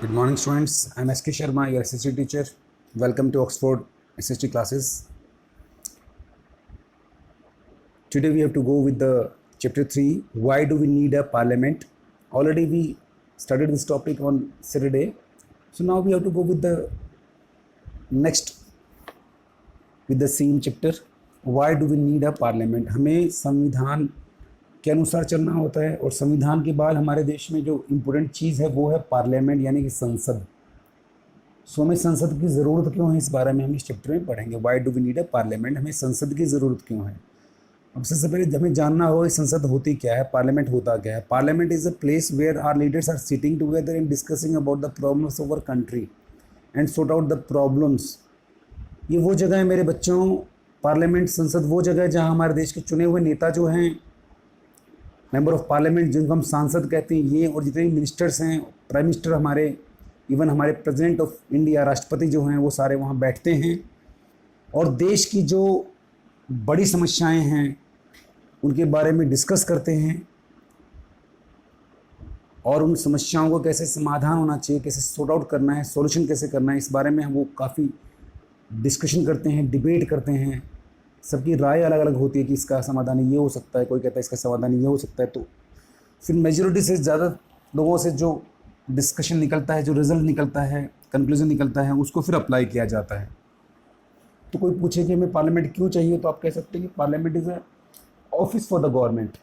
Good morning, students. I'm S.K. Sharma, your SST teacher. Welcome to Oxford SST classes. Today we have to go with the chapter 3. Why do we need a parliament? Already we studied this topic on Saturday. So now we have to go with the next, with the same chapter. Why do we need a parliament? हमें संविधान के अनुसार चलना होता है और संविधान के बाद हमारे देश में जो इम्पोर्टेंट चीज़ है वो है पार्लियामेंट यानी कि संसद। सो हमें संसद की ज़रूरत क्यों है, इस बारे में हम इस चैप्टर में पढ़ेंगे। Why do we need a parliament, हमें संसद की ज़रूरत क्यों है। अब सबसे पहले हमें जानना होगा संसद होती क्या है, पार्लियामेंट होता क्या है। Parliament is a place where are leaders are sitting together and discussing about the problems of our country and sort out the problems. ये वो जगह है मेरे बच्चों, पार्लियामेंट संसद वो जगह है जहाँ हमारे देश के चुने हुए नेता जो हैं, मेंबर ऑफ पार्लियामेंट जिनको हम सांसद कहते हैं, ये और जितने भी मिनिस्टर्स हैं, प्राइम मिनिस्टर हमारे, इवन हमारे प्रेसिडेंट ऑफ इंडिया, राष्ट्रपति जो हैं, वो सारे वहाँ बैठते हैं और देश की जो बड़ी समस्याएं हैं उनके बारे में डिस्कस करते हैं और उन समस्याओं को कैसे समाधान होना चाहिए, कैसे सॉर्ट आउट करना है, सॉल्यूशन कैसे करना है, इस बारे में हम वो काफ़ी डिस्कशन करते हैं, डिबेट करते हैं। सबकी राय अलग अलग होती है कि इसका समाधान ये हो सकता है, कोई कहता है इसका समाधान ये हो सकता है। तो फिर मेजॉरिटी से ज़्यादा लोगों से जो डिस्कशन निकलता है, जो रिजल्ट निकलता है, कंक्लूजन निकलता है, उसको फिर अप्लाई किया जाता है। तो कोई पूछे कि हमें पार्लियामेंट क्यों चाहिए, तो आप कह सकते हैं कि parliament is a office for the government,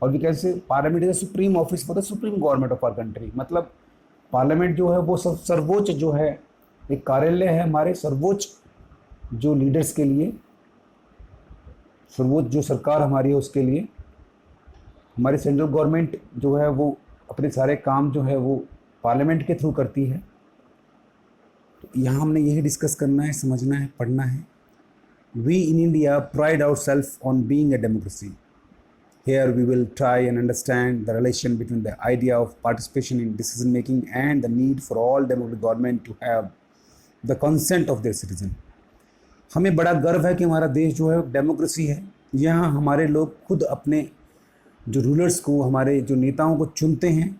और भी कैसे parliament is a supreme office for the supreme government of our country. मतलब पार्लियामेंट जो है वो सर्वोच्च जो है एक कार्यालय है हमारे सर्वोच्च जो लीडर्स के लिए, सर्वोच्च जो सरकार हमारी है उसके लिए। हमारी सेंट्रल गवर्नमेंट जो है वो अपने सारे काम जो है वो पार्लियामेंट के थ्रू करती है। तो यहाँ हमने यही डिस्कस करना है, समझना है, पढ़ना है। We in India pride our self on being a democracy. Here we will try and understand the relation between the idea of participation in decision making and the need for all democratic government to have the consent of their citizen. हमें बड़ा गर्व है कि हमारा देश जो है democracy है। यहाँ हमारे लोग खुद अपने जो रूलर्स को, हमारे जो नेताओं को चुनते हैं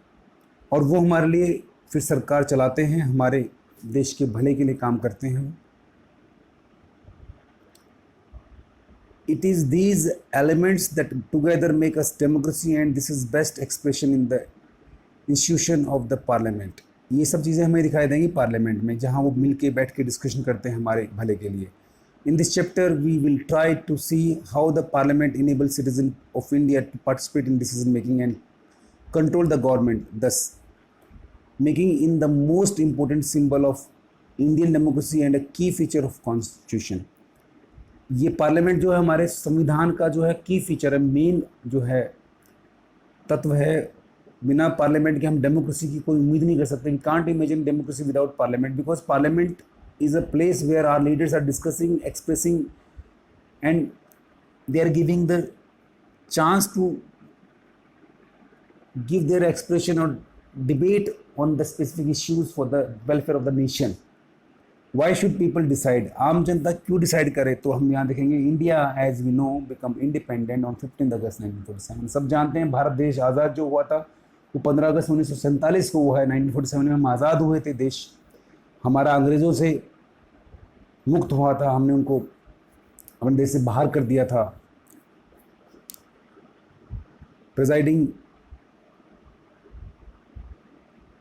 और वो हमारे लिए फिर सरकार चलाते हैं, हमारे देश के भले के लिए काम करते हैं। It is these elements that together make us democracy and this is best expression in the institution of the parliament. ये सब चीज़ें हमें दिखाई देंगी पार्लियामेंट में, जहाँ वो मिल के बैठ के डिस्कशन करते हैं हमारे भले के लिए। In this chapter, we will try to see how the parliament enables citizens of India to participate in decision making and control the government, thus making it the most important symbol of Indian democracy and a key feature of constitution. ये parliament जो है हमारे संविधान का जो है की feature है, मेन जो है तत्व है। बिना पार्लियामेंट के हम डेमोक्रेसी की कोई उम्मीद नहीं कर सकते। We can't imagine democracy without parliament, because parliament is a place where our leaders are discussing, expressing, and they are giving the chance to give their expression or debate on the specific issues for the welfare of the nation. Why should people decide? आम जनता क्यों decide करे, तो हम यहाँ देखेंगे India as we know become independent on 15 August 1947। सब जानते हैं भारत देश आज़ाद जो हुआ था वो 15 अगस्त 1947 को हुआ है। 1947 में हम आज़ाद हुए थे, देश हमारा अंग्रेज़ों से मुक्त हुआ था, हमने उनको अपने देश से बाहर कर दिया था। Presiding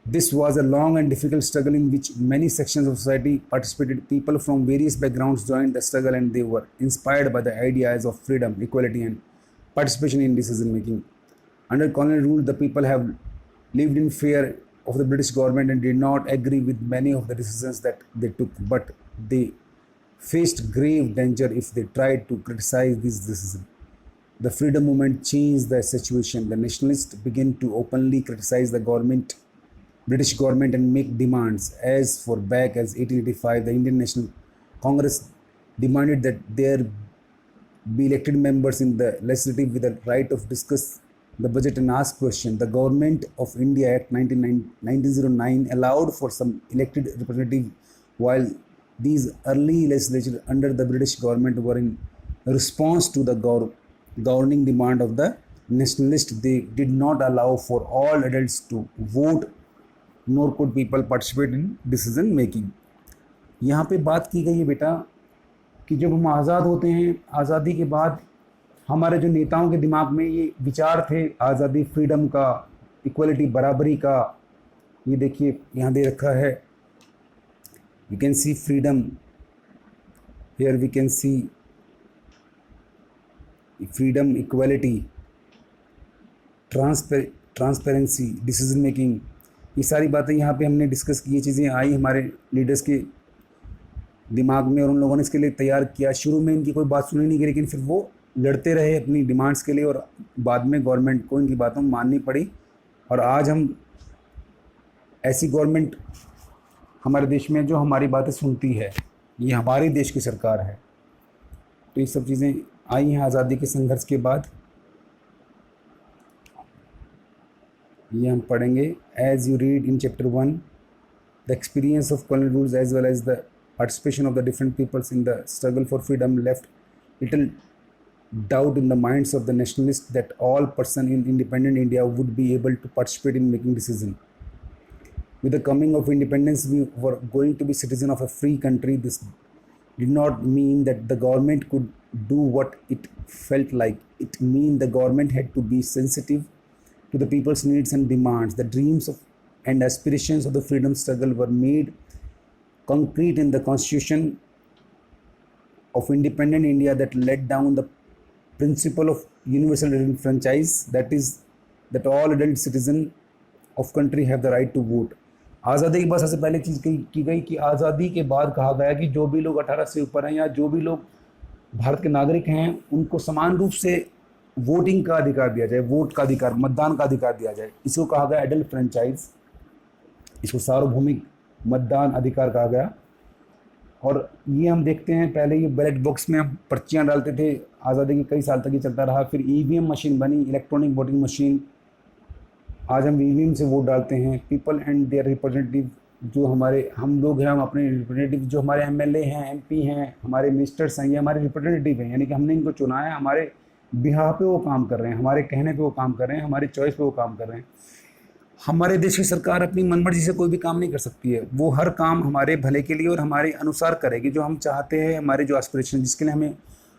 this was a long and difficult struggle in which many sections of society participated. People from various backgrounds joined the struggle and they were inspired by the ideas of freedom, equality and participation in decision making. Under colonial rule the people have lived in fear of the British government and did not agree with many of the decisions that they took, but they faced grave danger if they tried to criticize these decisions. The freedom movement changed the situation. The nationalists began to openly criticize the government, British government, and make demands. As for back as 1885, the Indian National Congress demanded that there be elected members in the legislative with the right of discuss the budget and ask question. The Government of India Act 1909 allowed for some elected representative, while these early legislatures under the British government were in response to the governing demand of the nationalists. They did not allow for all adults to vote nor could people participate in decision making. यहाँ पे बात की गई है बेटा कि जब हम आज़ाद होते हैं, आज़ादी के बाद हमारे जो नेताओं के दिमाग में ये विचार थे आज़ादी, फ्रीडम का, इक्वलिटी, बराबरी का, ये देखिए यहाँ दे रखा है, we can see freedom, here we can see freedom, equality, transparency, decision making, ये सारी बातें यहाँ पे हमने डिस्कस की। ये चीज़ें आई हमारे लीडर्स के दिमाग में और उन लोगों ने इसके लिए तैयार किया। शुरू में इनकी कोई बात सुनी नहीं गई, लेकिन फिर वो लड़ते रहे अपनी डिमांड्स के लिए और बाद में गवर्नमेंट को इनकी बातों माननी पड़ी। और आज हम ऐसी गवर्नमेंट हमारे देश में जो हमारी बातें सुनती है, ये हमारे देश की सरकार है। तो ये सब चीज़ें आई हैं आज़ादी के संघर्ष के बाद। ये हम पढ़ेंगे। As you read in chapter 1, the experience of colonial rules as well as the participation of the different peoples in the struggle for freedom left little doubt in the minds of the nationalists that all person in independent India would be able to participate in making decision. With the coming of independence, we were going to be citizen of a free country. This did not mean that the government could do what it felt like. It mean the government had to be sensitive to the people's needs and demands. The dreams of and aspirations of the freedom struggle were made concrete in the constitution of independent India that laid down the principle of universal franchise, that is that all adult citizen of country have the right to vote. आज़ादी के बाद सबसे पहले चीज़ की गई कि आज़ादी के बाद कहा गया कि जो भी लोग 18 से ऊपर हैं या जो भी लोग भारत के नागरिक हैं, उनको समान रूप से वोटिंग का अधिकार दिया जाए, वोट का अधिकार, मतदान का अधिकार दिया जाए। इसको कहा गया एडल्ट फ्रेंचाइज, इसको सार्वभौमिक मतदान अधिकार कहा गया। और ये हम देखते हैं, पहले ये बैलेट बॉक्स में हम पर्चियाँ डालते थे, आज़ादी के कई साल तक ये चलता रहा। फिर ईवीएम मशीन बनी, इलेक्ट्रॉनिक वोटिंग मशीन। आज हम ईवीएम से वोट डालते हैं। पीपल एंड देयर रिप्रेजेंटेटिव, जो हमारे हम लोग हैं, हम अपने रिप्रेजेंटेटिव, जो हमारे एमएलए हैं, एमपी हैं, हमारे मिनिस्टर्स हैं, ये हमारे रिप्रेजेंटेटिव हैं, यानी कि हमने इनको चुना है, हमारे बिहाफ पे वो काम कर रहे हैं, हमारे कहने पे वो काम कर रहे हैं, हमारी चॉइस पे वो काम कर रहे हैं। हमारे देश की सरकार अपनी मनमर्जी से कोई भी काम नहीं कर सकती है, वो हर काम हमारे भले के लिए और हमारे अनुसार करेगी। जो हम चाहते हैं, हमारे जो एस्पिरेशन, जिसके लिए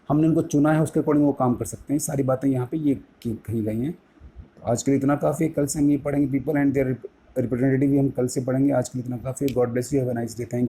हमने उनको चुना है, उसके अकॉर्डिंग वो काम कर सकते हैं। सारी बातें यहाँ पे ये कही गई हैं। तो आज के लिए इतना काफ़ी है। कल से हम ये पढ़ेंगे पीपल एंड देयर रिप्रेजेंटेटिव, हम कल से पढ़ेंगे। आज के लिए इतना काफ़ी है। God bless you, have a nice day. Thank